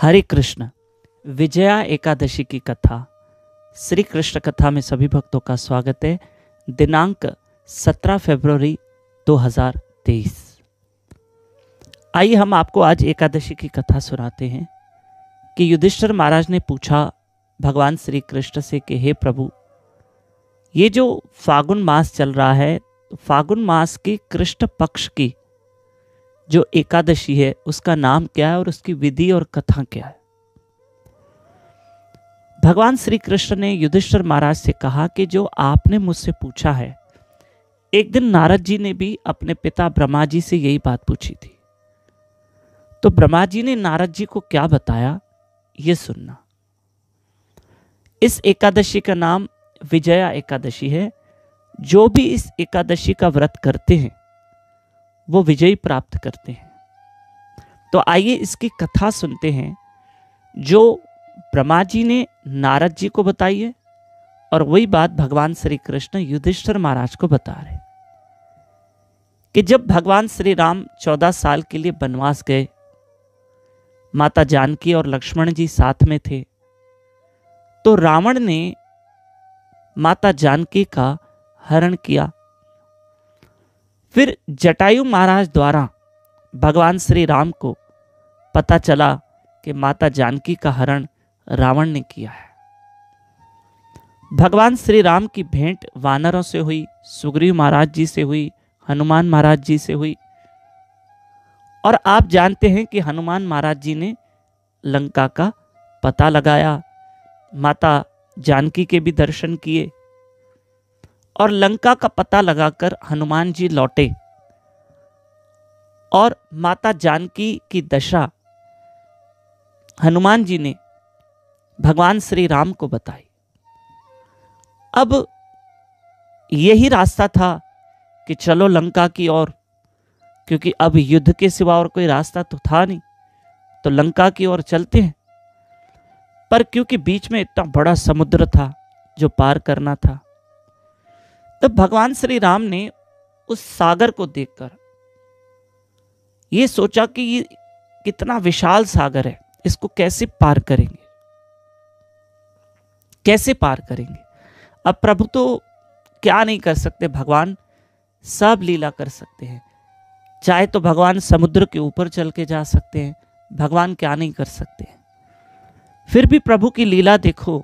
हरे कृष्ण। विजया एकादशी की कथा, श्री कृष्ण कथा में सभी भक्तों का स्वागत है। दिनांक 17 फरवरी 2023। आइए हम आपको आज एकादशी की कथा सुनाते हैं कि युधिष्ठिर महाराज ने पूछा भगवान श्री कृष्ण से कि हे प्रभु, ये जो फागुन मास चल रहा है, फागुन मास के कृष्ण पक्ष की जो एकादशी है उसका नाम क्या है और उसकी विधि और कथा क्या है। भगवान श्री कृष्ण ने युधिष्ठिर महाराज से कहा कि जो आपने मुझसे पूछा है, एक दिन नारद जी ने भी अपने पिता ब्रह्मा जी से यही बात पूछी थी। तो ब्रह्मा जी ने नारद जी को क्या बताया, ये सुनना। इस एकादशी का नाम विजया एकादशी है। जो भी इस एकादशी का व्रत करते हैं वो विजय प्राप्त करते हैं। तो आइए इसकी कथा सुनते हैं जो ब्रह्मा जी ने नारद जी को बताई है, और वही बात भगवान श्री कृष्ण युधिष्ठिर महाराज को बता रहे कि जब भगवान श्री राम 14 साल के लिए वनवास गए, माता जानकी और लक्ष्मण जी साथ में थे, तो रावण ने माता जानकी का हरण किया। फिर जटायु महाराज द्वारा भगवान श्री राम को पता चला कि माता जानकी का हरण रावण ने किया है। भगवान श्री राम की भेंट वानरों से हुई, सुग्रीव महाराज जी से हुई, हनुमान महाराज जी से हुई। और आप जानते हैं कि हनुमान महाराज जी ने लंका का पता लगाया, माता जानकी के भी दर्शन किए, और लंका का पता लगाकर हनुमान जी लौटे और माता जानकी की दशा हनुमान जी ने भगवान श्री राम को बताई। अब यही रास्ता था कि चलो लंका की ओर, क्योंकि अब युद्ध के सिवा और कोई रास्ता तो था नहीं, तो लंका की ओर चलते हैं। पर क्योंकि बीच में इतना बड़ा समुद्र था जो पार करना था, तब भगवान श्री राम ने उस सागर को देखकर ये सोचा कि ये कितना विशाल सागर है, इसको कैसे पार करेंगे, कैसे पार करेंगे। अब प्रभु तो क्या नहीं कर सकते, भगवान सब लीला कर सकते हैं। चाहे तो भगवान समुद्र के ऊपर चल के जा सकते हैं, भगवान क्या नहीं कर सकते हैं। फिर भी प्रभु की लीला देखो,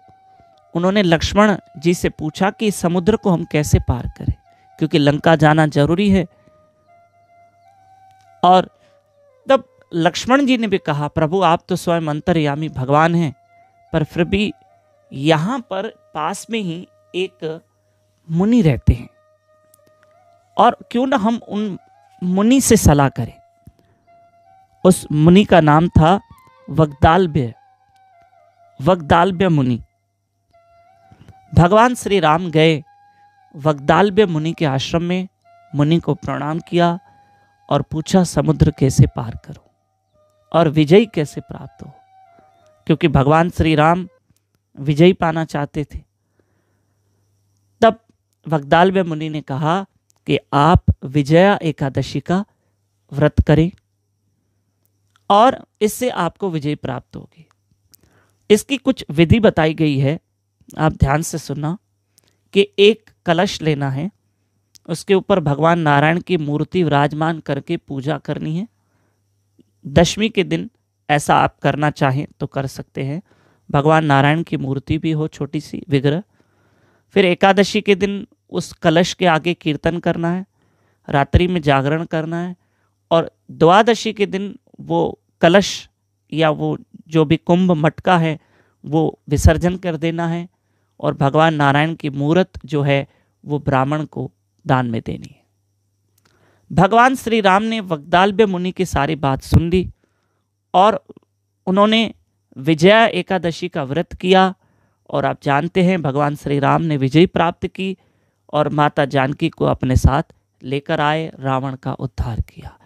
उन्होंने लक्ष्मण जी से पूछा कि समुद्र को हम कैसे पार करें, क्योंकि लंका जाना जरूरी है। और तब लक्ष्मण जी ने भी कहा, प्रभु आप तो स्वयं अंतर्यामी भगवान हैं, पर फिर भी यहां पर पास में ही एक मुनि रहते हैं, और क्यों ना हम उन मुनि से सलाह करें। उस मुनि का नाम था वग्दालभ्य मुनि। भगवान श्री राम गए वग्दालभ्य मुनि के आश्रम में, मुनि को प्रणाम किया और पूछा समुद्र कैसे पार करो और विजय कैसे प्राप्त हो, क्योंकि भगवान श्री राम विजय पाना चाहते थे। तब वग्दालभ्य मुनि ने कहा कि आप विजया एकादशी का व्रत करें और इससे आपको विजय प्राप्त होगी। इसकी कुछ विधि बताई गई है, आप ध्यान से सुनना। कि एक कलश लेना है, उसके ऊपर भगवान नारायण की मूर्ति विराजमान करके पूजा करनी है। दशमी के दिन ऐसा आप करना चाहें तो कर सकते हैं, भगवान नारायण की मूर्ति भी हो, छोटी सी विग्रह। फिर एकादशी के दिन उस कलश के आगे कीर्तन करना है, रात्रि में जागरण करना है, और द्वादशी के दिन वो कलश या वो जो भी कुंभ मटका है वो विसर्जन कर देना है, और भगवान नारायण की मूर्त जो है वो ब्राह्मण को दान में देनी है। भगवान श्री राम ने वग्दालभ्य मुनि की सारी बात सुन ली और उन्होंने विजया एकादशी का व्रत किया, और आप जानते हैं भगवान श्री राम ने विजय प्राप्त की और माता जानकी को अपने साथ लेकर आए, रावण का उद्धार किया।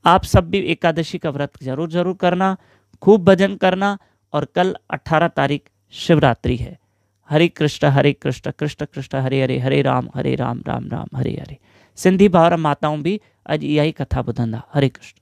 आप सब भी एकादशी का व्रत जरूर करना, खूब भजन करना, और कल 18 तारीख शिवरात्रि है। हरे कृष्ण कृष्ण कृष्ण हरे हरे, हरे राम राम राम हरे हरे। सिंधी भावर माताओं भी अज यही कथा ॿुधंदा। हरे कृष्ण।